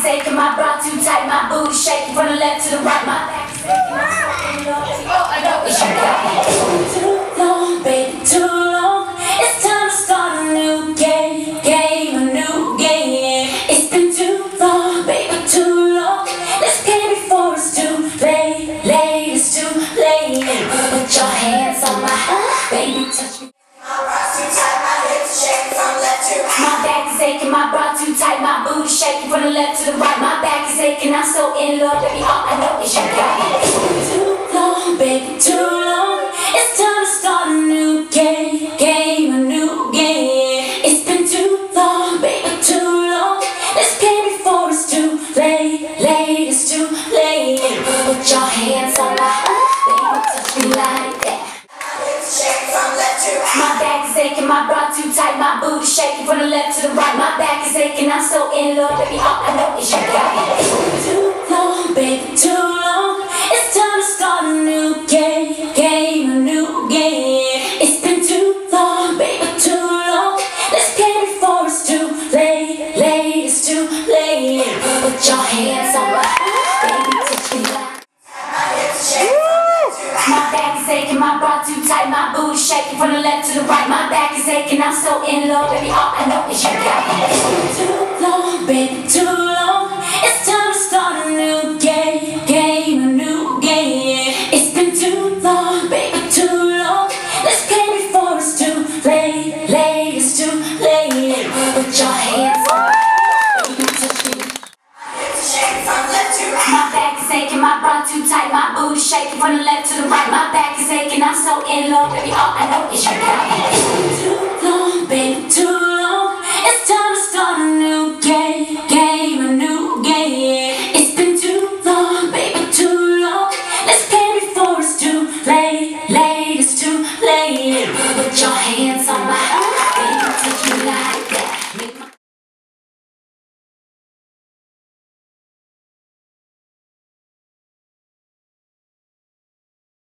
aching, my bra too tight, my booty shaking from the left to the right. My back is aching, I'm so in love. Oh, I know it's your girl. Too long, baby, too long. It's time to start a new game, a new game. It's been too long, baby, too long. Let's play before it's too late, it's too late. Put your hands on my baby, touch me. My bra too tight, my hips shaking from left to right. My back is aching, my bra too tight, my booty shaking from the left to the right. My back is aching, I'm so in love, baby, all I know is your girl. Too long, baby, too long. It's time to start a new game, a new game. It's been too long, baby, too long. Let's play before it's too late, it's too late. Put your hands on my baby, touch me like that. Shaking from left to right. My back is aching, my bra too tight, my booty shaking from the left to the right. My back is aching, I'm so in love, baby, all I know is your girl. Too long, baby, too long. It's time to start a new game, a new game. It's been too long, baby, too long. Let's play before it's too late, it's too late. Put your hands on my baby, touch me like. My hips shaking from left to right. My back is aching, my bra too tight, my booty shaking from the left to the right. My back is aching, I'm so in love, baby, all I know is your girl. Too long, baby, too long. It's time to start a new game, a new game. It's been too long, baby, too long. Let's play before it's too late, it's too late. Put your hands on my baby, touch me. My hips shaking from left to right. My back is aching, my bra too tight, my booty shaking from the left to the right. My back is aching, I'm so in love, baby, all I know is your girl. Too long, baby, too